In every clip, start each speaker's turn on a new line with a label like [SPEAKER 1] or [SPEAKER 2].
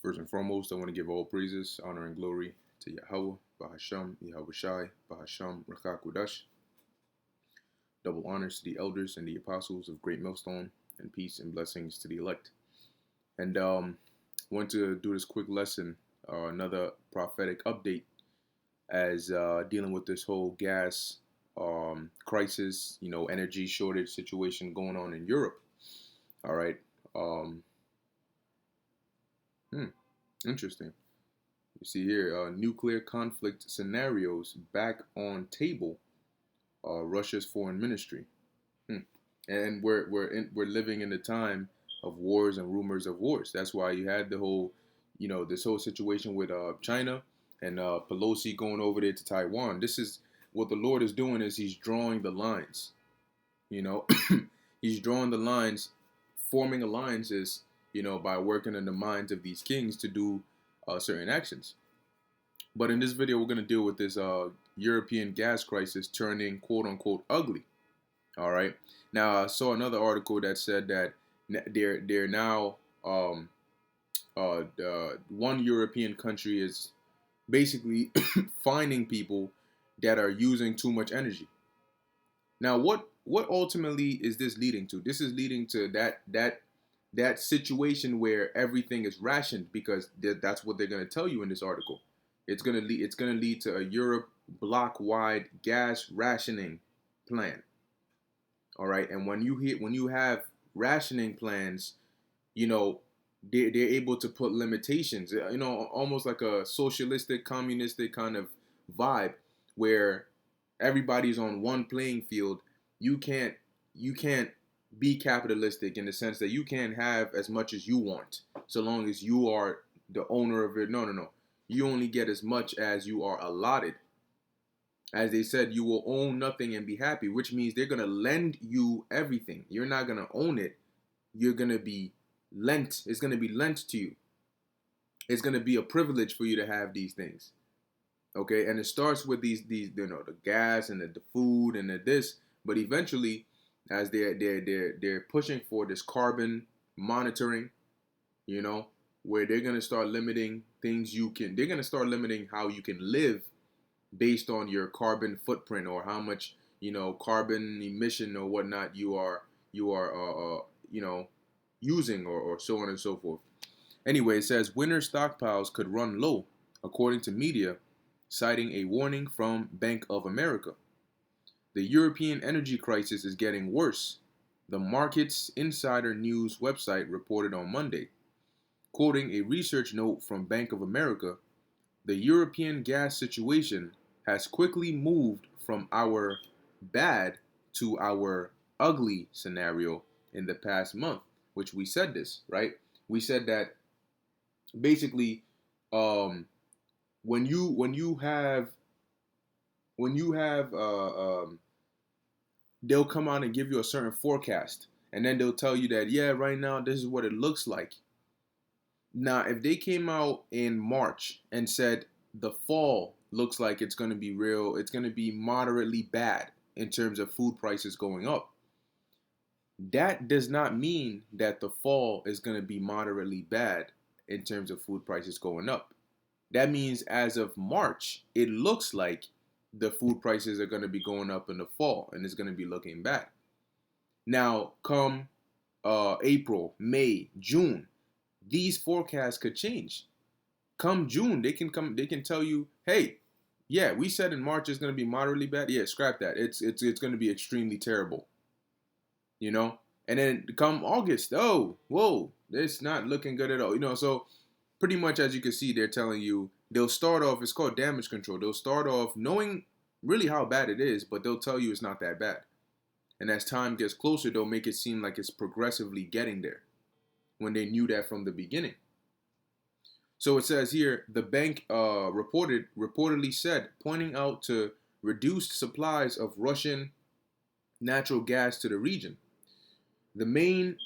[SPEAKER 1] First and foremost, I want to give all praises, honor, and glory to Yahweh, Bahasham, Yahweh Shai, Bahasham, Rakakudash. Double honors to the elders and the apostles of Great Millstone, and peace and blessings to the elect. And want to do this quick lesson, another prophetic update, as dealing with this whole gas crisis, energy shortage situation going on in Europe. All right. Um, hmm, Interesting. You see here, nuclear conflict scenarios back on table. Russia's foreign ministry, hmm. And we're living in the time of wars and rumors of wars. That's why you had the whole, this whole situation with China and Pelosi going over there to Taiwan. This is what the Lord is doing, is He's drawing the lines. You know, He's drawing the lines, forming alliances. By working in the minds of these kings to do certain actions. But in this video, we're going to deal with this European gas crisis turning quote unquote ugly. All right. Now, I saw another article that said that they're now one European country is basically finding people that are using too much energy. Now, what ultimately is this leading to? This is leading to that situation where everything is rationed, because that's what they're going to tell you in this article. It's going to lead to a Europe block-wide gas rationing plan. All right, and when you have rationing plans, you know they're able to put limitations. Almost like a socialistic, communistic kind of vibe, where everybody's on one playing field. You can't be capitalistic in the sense that you can't have as much as you want, so long as you are the owner of it. No, no, no. You only get as much as you are allotted. As they said, you will own nothing and be happy, which means they're going to lend you everything. You're not going to own it. You're going to be lent. It's going to be lent to you. It's going to be a privilege for you to have these things. Okay, and it starts with these the gas and the food and the this, but eventually, as they're pushing for this carbon monitoring, you know, where they're gonna start limiting things they're gonna start limiting how you can live based on your carbon footprint, or how much carbon emission or whatnot you are using, or so on and so forth. Anyway, it says winter stockpiles could run low, according to media, citing a warning from Bank of America. The European energy crisis is getting worse, the Markets Insider News website reported on Monday. Quoting a research note from Bank of America, the European gas situation has quickly moved from our bad to our ugly scenario in the past month, which we said this, right? We said that basically, um, when you have they'll come out and give you a certain forecast, and then they'll tell you that, yeah, right now this is what it looks like. Now, if they came out in March and said the fall looks like it's going to be real, it's going to be moderately bad in terms of food prices going up, that does not mean that the fall is going to be moderately bad in terms of food prices going up. That means as of March, it looks like the food prices are going to be going up in the fall, and it's going to be looking bad. Now, come April, May, June, these forecasts could change. Come June, they can tell you, hey, yeah, we said in March it's going to be moderately bad. Yeah, scrap that. It's going to be extremely terrible. You know? And then come August, oh, whoa, it's not looking good at all. So pretty much, as you can see, they're telling you, they'll start off, it's called damage control. They'll start off knowing really how bad it is, but they'll tell you it's not that bad. And as time gets closer, they'll make it seem like it's progressively getting there, when they knew that from the beginning. So it says here, the bank reportedly said, pointing out to reduced supplies of Russian natural gas to the region. The main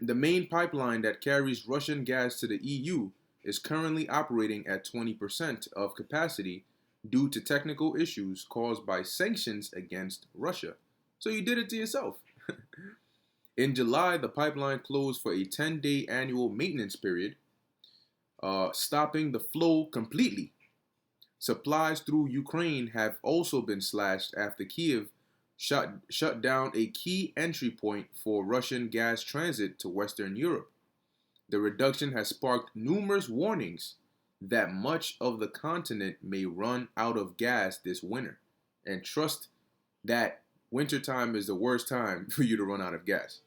[SPEAKER 1] the main pipeline that carries Russian gas to the EU is currently operating at 20% of capacity due to technical issues caused by sanctions against Russia. So you did it to yourself. In July, the pipeline closed for a 10-day annual maintenance period. stopping the flow completely. Supplies through Ukraine have also been slashed after Kiev shut down a key entry point for Russian gas transit to Western Europe. The reduction has sparked numerous warnings that much of the continent may run out of gas this winter. And trust that wintertime is the worst time for you to run out of gas.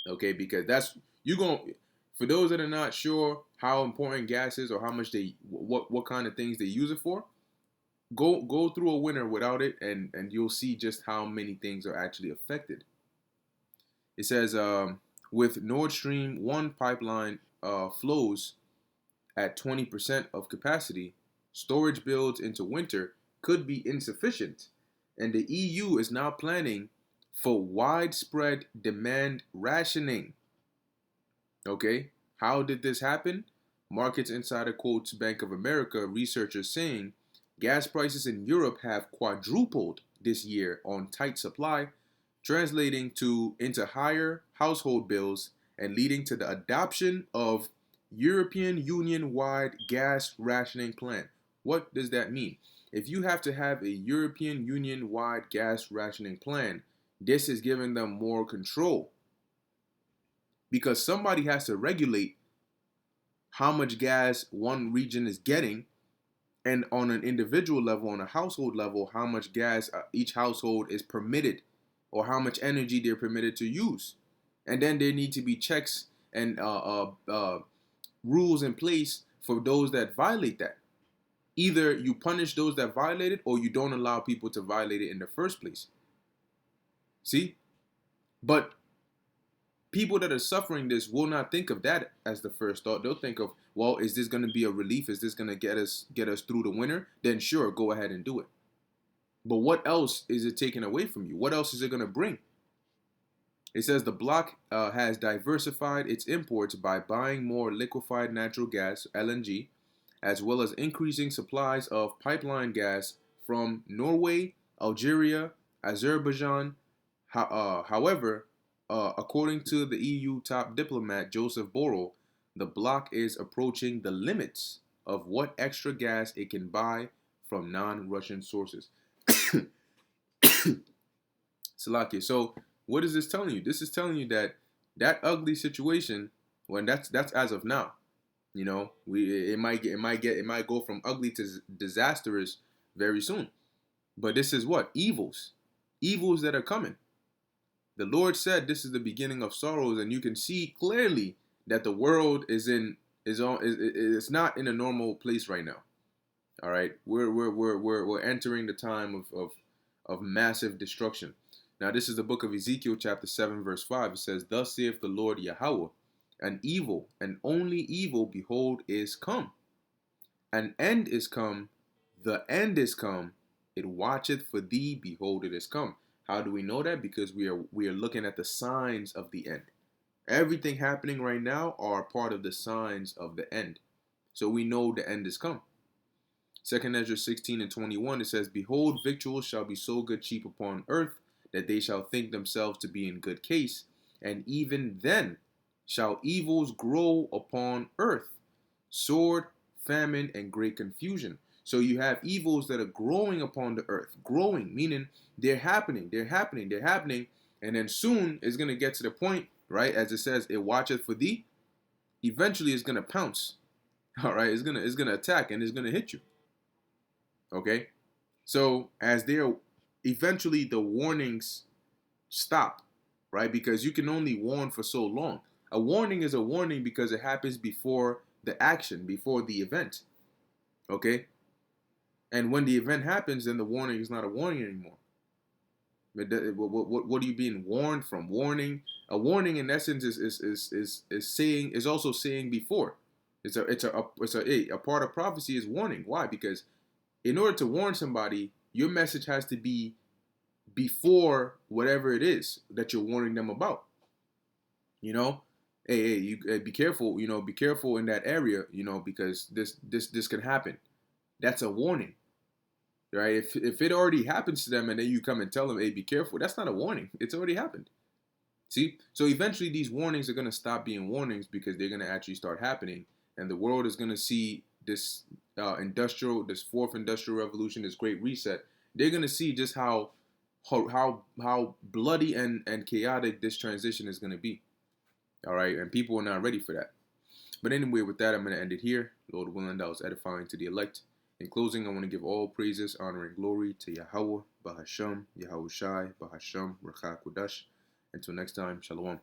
[SPEAKER 1] Okay, because that's you going for those that are not sure how important gas is or how much they what kind of things they use it for, go through a winter without it and you'll see just how many things are actually affected. It says with Nord Stream 1 pipeline flows at 20% of capacity, storage builds into winter could be insufficient, and the EU is now planning for widespread demand rationing. Okay, how did this happen? Markets Insider quotes Bank of America researchers saying gas prices in Europe have quadrupled this year on tight supply, translating into higher household bills and leading to the adoption of European Union-wide gas rationing plan. What does that mean? If you have to have a European Union-wide gas rationing plan, this is giving them more control because somebody has to regulate how much gas one region is getting, and on an individual level, on a household level, how much gas each household is permitted or how much energy they're permitted to use. And then there need to be checks and rules in place for those that violate that. Either you punish those that violate it or you don't allow people to violate it in the first place. See? But people that are suffering this will not think of that as the first thought. They'll think of, well, is this going to be a relief? Is this going to get us through the winter? Then sure, go ahead and do it. But what else is it taking away from you? What else is it going to bring? It says the bloc has diversified its imports by buying more liquefied natural gas, LNG, as well as increasing supplies of pipeline gas from Norway, Algeria, Azerbaijan. However, according to the EU top diplomat Joseph Borrell, the bloc is approaching the limits of what extra gas it can buy from non-Russian sources. Salakia. So, what is this telling you? This is telling you that that ugly situation, when that's as of now. You know, it might go from ugly to disastrous very soon. But this is what evils that are coming. The Lord said this is the beginning of sorrows, and you can see clearly that the world it's not in a normal place right now. All right, we're entering the time of massive destruction. Now, this is the book of Ezekiel, chapter 7, verse 5. It says, "Thus saith the Lord Yahweh, an evil, and only evil, behold, is come. An end is come, the end is come. It watcheth for thee, behold, it is come." How do we know that? Because we are looking at the signs of the end. Everything happening right now are part of the signs of the end. So we know the end is come. 2 Ezra 16 and 21, it says, "Behold, victuals shall be so good cheap upon earth, that they shall think themselves to be in good case, and even then shall evils grow upon earth, sword, famine, and great confusion." So you have evils that are growing upon the earth. Growing, meaning they're happening, and then soon it's going to get to the point, right, as it says, "It watcheth for thee." Eventually it's going to pounce. All right, it's going to attack, and it's going to hit you. Okay? So as they're eventually the warnings stop, right? Because you can only warn for so long. A warning is a warning because it happens before the action, before the event. Okay? And when the event happens, then the warning is not a warning anymore. What are you being warned from? A warning in essence is also saying before. It's a part of prophecy is warning. Why? Because in order to warn somebody, your message has to be before whatever it is that you're warning them about. You know, you be careful. You know, be careful in that area. You know, because this can happen. That's a warning, right? If it already happens to them and then you come and tell them, "Hey, be careful," that's not a warning. It's already happened. See, so eventually these warnings are gonna stop being warnings because they're gonna actually start happening, and the world is going to see this this fourth industrial revolution, this great reset. They're going to see just how bloody and chaotic this transition is going to be. All right, and people are not ready for that. But anyway, with that, I'm going to end it here. Lord willing, that was edifying to the elect. In closing, I want to give all praises, honor, and glory to Yahweh, Bahasham, Yahweh Shai, Bahasham, Rakha Kudash. Until next time, Shalom.